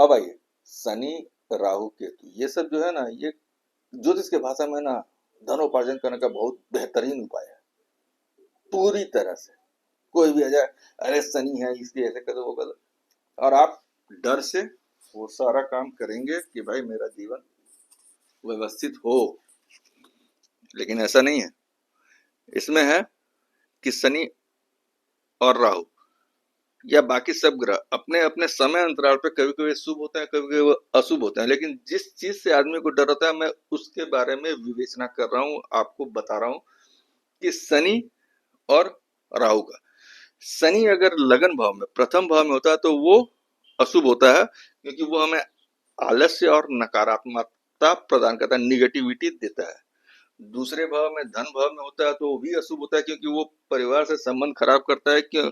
अब आइए, शनि, राहु, केतु, ये सब जो है ना, ये ज्योतिष के भाषा में ना धनोपार्जन करने का बहुत बेहतरीन उपाय है। पूरी तरह से कोई भी आ जाए, अरे शनि है इसलिए ऐसे कर दो वो कर दो, और आप डर से वो सारा काम करेंगे कि भाई मेरा जीवन व्यवस्थित हो। लेकिन ऐसा नहीं है। इसमें है कि शनि और राहु या बाकी सब ग्रह अपने अपने समय अंतराल पे कभी कभी शुभ होते हैं, कभी कभी अशुभ होते हैं, लेकिन जिस चीज से आदमी को डर होता है मैं उसके बारे में विवेचना कर रहा हूँ, आपको बता रहा हूँ कि शनि और राहु का। शनि अगर लगन भाव में प्रथम भाव में होता है तो वो अशुभ होता है, क्योंकि वो हमें आलस्य और नकारात्मकता प्रदान करता है, निगेटिविटी देता है। दूसरे भाव में धन भाव में होता है तो वो भी अशुभ होता है, क्योंकि वो परिवार से संबंध खराब करता है, क्यों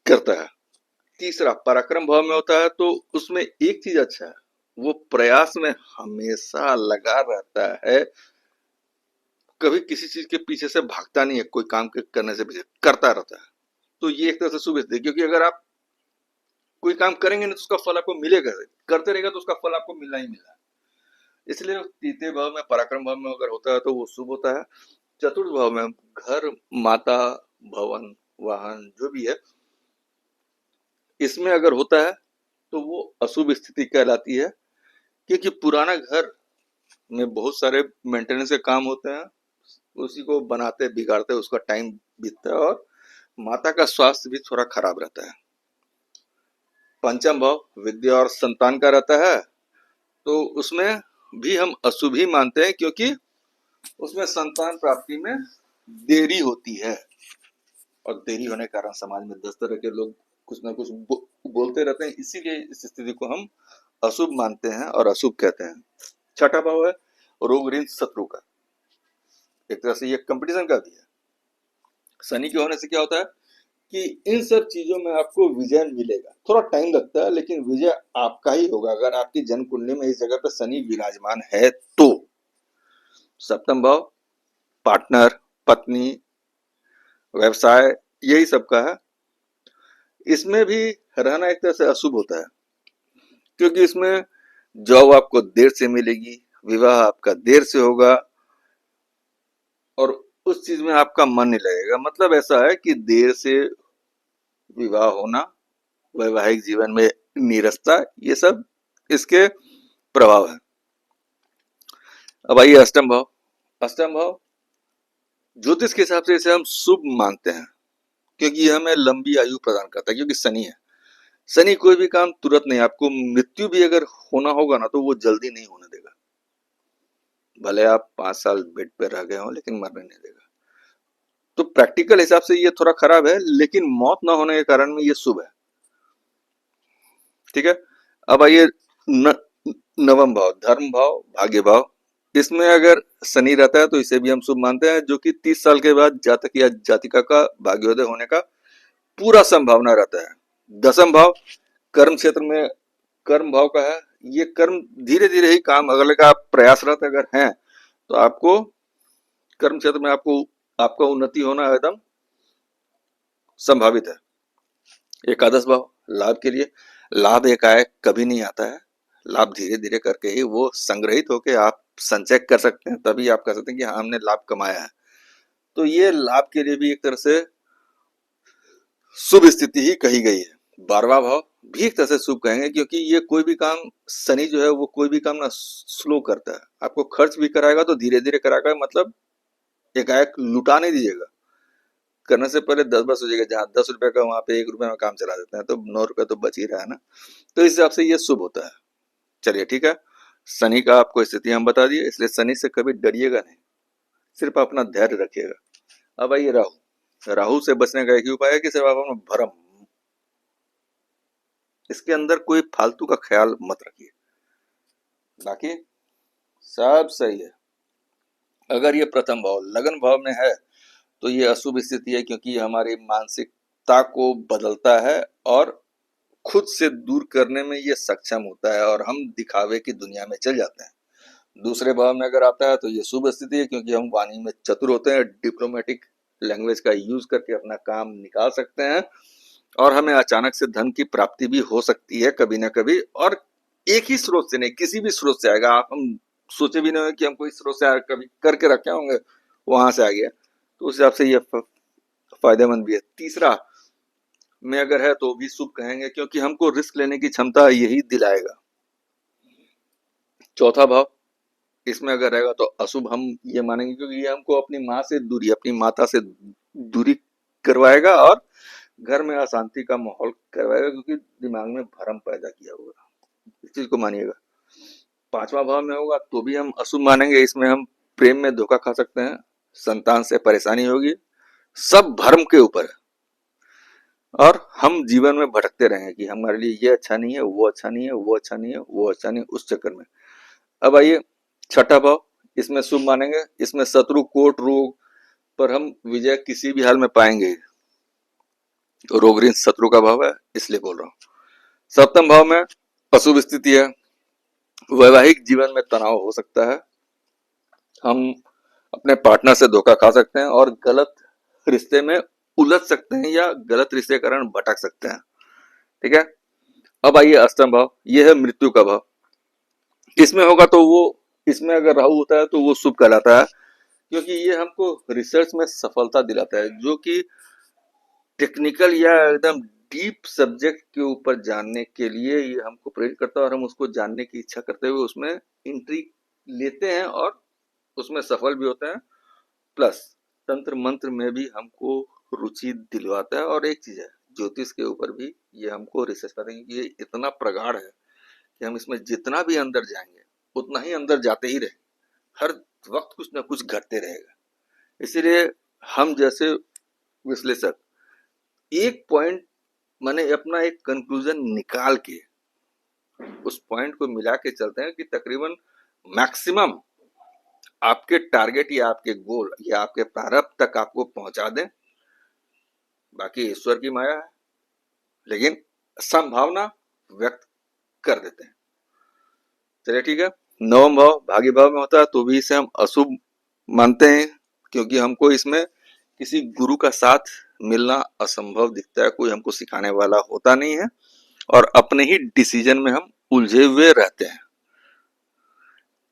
करता है। तीसरा पराक्रम भाव में होता है तो उसमें एक चीज अच्छा है, वो प्रयास में हमेशा लगा रहता है, कभी किसी चीज के पीछे से भागता नहीं है, कोई काम के करने से पीछे करता रहता है। तो ये एक तरह से शुभ स्थिति है, क्योंकि अगर आप कोई काम करेंगे नहीं तो उसका फल आपको मिलेगा, करते रहेगा तो उसका फल आपको मिलना ही मिलना है। इसलिए तृतीय भाव में पराक्रम भाव में अगर होता है तो वो शुभ होता है। चतुर्थ भाव में घर, माता, भवन, वाहन जो भी है, इसमें अगर होता है तो वो अशुभ स्थिति कहलाती है, क्योंकि पुराना घर में बहुत सारे मेंटेनेंस के काम होते हैं, उसी को बनाते बिगाड़ते उसका टाइम बीतता है, और माता का स्वास्थ्य भी थोड़ा खराब रहता है। पंचम भाव विद्या और संतान का रहता है, तो उसमें भी हम अशुभ ही मानते हैं, क्योंकि उसमें संतान प्राप्ति में देरी होती है, और देरी होने के कारण समाज में 10 तरह के लोग कुछ ना कुछ बोलते रहते हैं, इसीलिए इस स्थिति को हम अशुभ मानते हैं और अशुभ कहते हैं। छठा भाव है रोग ऋण शत्रु का, एक तरह से ये कंपटीशन का भी है। शनि के होने से क्या होता है कि इन सब चीजों में आपको विजय मिलेगा, थोड़ा टाइम लगता है लेकिन विजय आपका ही होगा, अगर आपकी जन्म कुंडली में इस जगह पर शनि विराजमान है तो। सप्तम भाव पार्टनर, पत्नी, व्यवसाय, यही सब का है। इसमें भी रहना एक तरह से अशुभ होता है, क्योंकि इसमें जॉब आपको देर से मिलेगी, विवाह आपका देर से होगा, और उस चीज में आपका मन नहीं लगेगा। मतलब ऐसा है कि देर से विवाह होना, वैवाहिक जीवन में नीरसता, ये सब इसके प्रभाव है। अब आइए अष्टम भाव। अष्टम भाव ज्योतिष के हिसाब से इसे हम शुभ मानते हैं, क्योंकि ये हमें लंबी आयु प्रदान करता है, क्योंकि शनि है। शनि कोई भी काम तुरंत नहीं, आपको मृत्यु भी अगर होना होगा ना तो वो जल्दी नहीं होने देगा, भले आप 5 साल बेड पे रह गए हो लेकिन मरने नहीं देगा। तो प्रैक्टिकल हिसाब से ये थोड़ा खराब है, लेकिन मौत ना होने के कारण में ये शुभ है। ठीक है। अब आइए न, नवम भाव धर्म भाव, भाग्य भाव। इसमें अगर शनि रहता है तो इसे भी हम शुभ मानते हैं, जो कि 30 साल के बाद जातक या जातिका का भाग्योदय होने का पूरा संभावना रहता है। दसम भाव कर्म क्षेत्र में कर्म भाव का है, ये कर्म धीरे धीरे ही काम अगले का आप प्रयासरत अगर हैं तो आपको कर्म क्षेत्र में आपको आपका उन्नति होना एकदम संभावित है। एकादश भाव लाभ के लिए, लाभ एकाएक कभी नहीं आता है, लाभ धीरे धीरे करके ही वो संग्रहित होके आप संचय कर सकते हैं, तभी आप कह सकते हैं कि हाँ हमने लाभ कमाया है। तो ये लाभ के लिए भी एक तरह से शुभ स्थिति ही कही गई है। 12वां भाव भी एक तरह से शुभ कहेंगे, क्योंकि ये कोई भी काम शनि जो है वो कोई भी काम ना स्लो करता है, आपको खर्च भी कराएगा तो धीरे धीरे कराएगा, मतलब एकाएक लुटा नहीं दीजिएगा, करने से पहले 10 बार सोचिएगा, जहाँ 10 रुपए का वहां पे 1 रुपए में काम चला देते हैं, तो 9 रुपए तो बच ही रहा है ना। तो इस हिसाब से ये शुभ होता है। चलिए ठीक है, शनि का आपको स्थिति हम बता दिए, इसलिए शनि से कभी डरिएगा नहीं, सिर्फ अपना धैर्य रखिएगा। अब आइए राहु। राहु से बचने का एक ही उपाय है कि सिर्फ आप अपना भ्रम, इसके अंदर कोई फालतू का ख्याल मत रखिए, बाकी सब सही है। अगर ये प्रथम भाव लगन भाव में है तो ये अशुभ स्थिति है, क्योंकि ये हमारी मानसिकता को बदलता है और खुद से दूर करने में ये सक्षम होता है, और हम दिखावे की दुनिया में चल जाते हैं। दूसरे भाव में अगर आता है तो ये शुभ स्थिति है, क्योंकि हम वाणी में चतुर होते हैं, डिप्लोमेटिक लैंग्वेज का यूज करके अपना काम निकाल सकते हैं, और हमें अचानक से धन की प्राप्ति भी हो सकती है कभी ना कभी, और एक ही स्रोत से नहीं, किसी भी स्रोत से आएगा। आप हम सोचे भी नहीं होंगे कि हम कोई स्रोत से कभी करके रखे होंगे, वहां से आ गया। तो उस हिसाब से ये फायदेमंद भी है। तीसरा में अगर है तो भी शुभ कहेंगे, क्योंकि हमको रिस्क लेने की क्षमता यही दिलाएगा। चौथा भाव इसमें अगर रहेगा तो अशुभ हम ये मानेंगे, क्योंकि ये हमको अपनी माँ से दूरी, अपनी माता से दूरी करवाएगा, और घर में अशांति का माहौल करवाएगा, क्योंकि दिमाग में भ्रम पैदा किया होगा। इस चीज को मानिएगा। पांचवा भाव में होगा तो भी हम अशुभ मानेंगे। इसमें हम प्रेम में धोखा खा सकते हैं, संतान से परेशानी होगी, सब भ्रम के ऊपर है। और हम जीवन में भटकते रहेंगे कि हमारे लिए ये अच्छा नहीं है, वो अच्छा नहीं है, वो अच्छा नहीं है, वो अच्छा नहीं है, उस चक्कर में। अब आइए छठा भाव, इसमें शुभ मानेंगे। इसमें शत्रु, कोट, रोग पर हम विजय किसी भी हाल में पाएंगे। तो रोग ऋण शत्रु का भाव है, इसलिए बोल रहा हूँ। सप्तम भाव में अशुभ स्थिति है। वैवाहिक जीवन में तनाव हो सकता है, हम अपने पार्टनर से धोखा खा सकते हैं, और गलत रिश्ते में उलझ सकते हैं, या गलत रिश्ते के कारण भटक सकते हैं। ठीक है। अब आइए अष्टम भाव, यह है मृत्यु का भाव। इसमें होगा तो वो, इसमें अगर राहु होता है तो वो शुभ कहलाता है, क्योंकि ये हमको रिसर्च में सफलता दिलाता है, जो कि टेक्निकल या एकदम डीप सब्जेक्ट के ऊपर जानने के लिए ये हमको प्रेरित करता है, और हम उसको जानने की इच्छा करते हुए उसमें एंट्री लेते हैं, और उसमें सफल भी होते हैं। प्लस तंत्र मंत्र में भी हमको रुचि दिलवाता है। और एक चीज है, ज्योतिष के ऊपर भी ये हमको रिसर्च करते हैं, ये इतना प्रगाढ़ है कि हम इसमें जितना भी अंदर जाएंगे उतना ही अंदर जाते ही रहे, हर वक्त कुछ ना कुछ घटते रहेगा। इसीलिए हम जैसे विश्लेषक एक पॉइंट, माने अपना एक कंक्लूजन निकाल के उस पॉइंट को मिला के चलते हैं कि तकरीबन मैक्सिमम आपके टारगेट या आपके गोल या आपके प्रारब्ध तक आपको पहुंचा दें। बाकी ईश्वर की माया है, लेकिन संभावना व्यक्त कर देते हैं। चलिए ठीक है। नवम भाव भाग्य भाव में होता है तो भी इसे हम अशुभ मानते हैं, क्योंकि हमको इसमें किसी गुरु का साथ मिलना असंभव दिखता है। कोई हमको सिखाने वाला होता नहीं है, और अपने ही डिसीजन में हम उलझे हुए रहते हैं।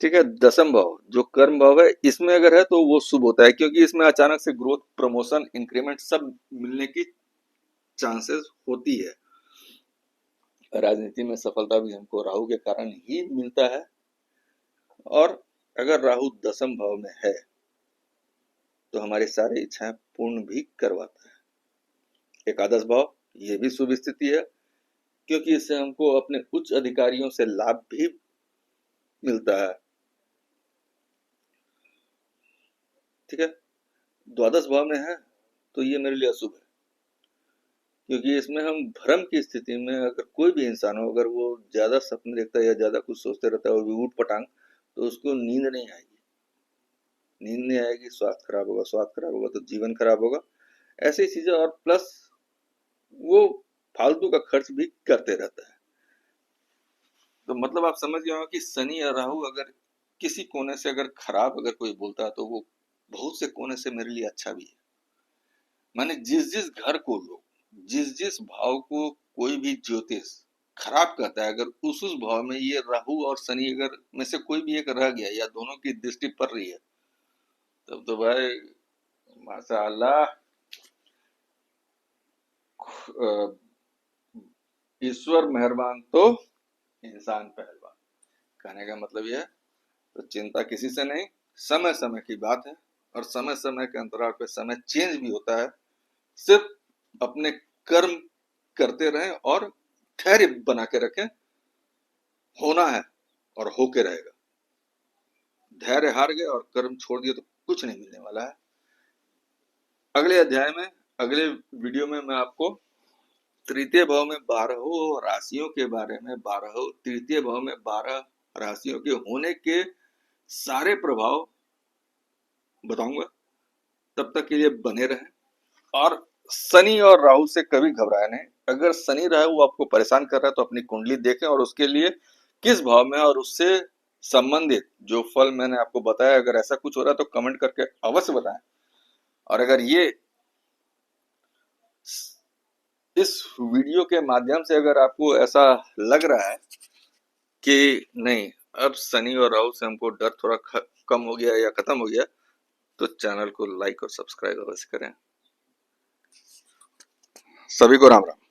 ठीक है। दसम भाव जो कर्म भाव है, इसमें अगर है तो वो शुभ होता है, क्योंकि इसमें अचानक से ग्रोथ, प्रमोशन, इंक्रीमेंट सब मिलने की चांसेस होती है। राजनीति में सफलता भी हमको राहु के कारण ही मिलता है, और अगर राहु दसम भाव में है तो हमारी सारी इच्छाएं पूर्ण भी करवाता है। एकादश भाव ये भी शुभ स्थिति है, क्योंकि इससे हमको अपने उच्च अधिकारियों से लाभ भी मिलता है। ठीक है। द्वादश भाव में है तो ये मेरे लिए अशुभ है, क्योंकि इसमें हम भ्रम की स्थिति में, अगर कोई भी इंसान हो, अगर वो ज्यादा सपने देखता है या ज्यादा कुछ सोचते रहता है और भी ऊट पटांग, तो उसको नींद नहीं आएगी। नींद नहीं आएगी, स्वास्थ्य खराब होगा, स्वास्थ्य खराब होगा तो जीवन खराब होगा, ऐसी चीजें। और प्लस वो फालतू का खर्च भी करते रहता है। तो मतलब आप समझ गए हो कि शनि या राहु अगर किसी कोने से अगर खराब अगर कोई बोलता है, तो वो बहुत से कोने से मेरे लिए अच्छा भी है। माने जिस जिस घर को लोग, जिस जिस भाव को कोई भी ज्योतिष खराब कहता है, अगर उस भाव में ये राहु और शनि अगर में से कोई भी एक रह गया, या दोनों की दृष्टि पड़ रही है, तब तो भाई माशाअल्लाह, ईश्वर मेहरबान तो इंसान पहलवान। कहने का मतलब यह है, तो चिंता किसी से नहीं, समय समय की बात है, और समय समय के अंतराल पे समय चेंज भी होता है। सिर्फ अपने कर्म करते रहें और धैर्य बना के रखें, होना है और होके रहेगा। धैर्य हार गए और कर्म छोड़ दिए तो कुछ नहीं मिलने वाला है। अगले अध्याय में, अगले वीडियो में मैं आपको तृतीय भाव में 12 राशियों के बारे में, 12 तृतीय भाव में 12 राशियों के होने के सारे प्रभाव बताऊंगा। तब तक के लिए बने रहें, और शनि और राहु से कभी घबराए नहीं। अगर शनि राहु आपको परेशान कर रहा है तो अपनी कुंडली देखें, और उसके लिए किस भाव में और उससे संबंधित जो फल मैंने आपको बताया, अगर ऐसा कुछ हो रहा है तो कमेंट करके अवश्य बताएं। और अगर ये इस वीडियो के माध्यम से अगर आपको ऐसा लग रहा है कि नहीं, अब शनि और राहु से हमको डर थोड़ा कम हो गया या खत्म हो गया, तो चैनल को लाइक और सब्सक्राइब अवश्य करें। सभी को राम राम।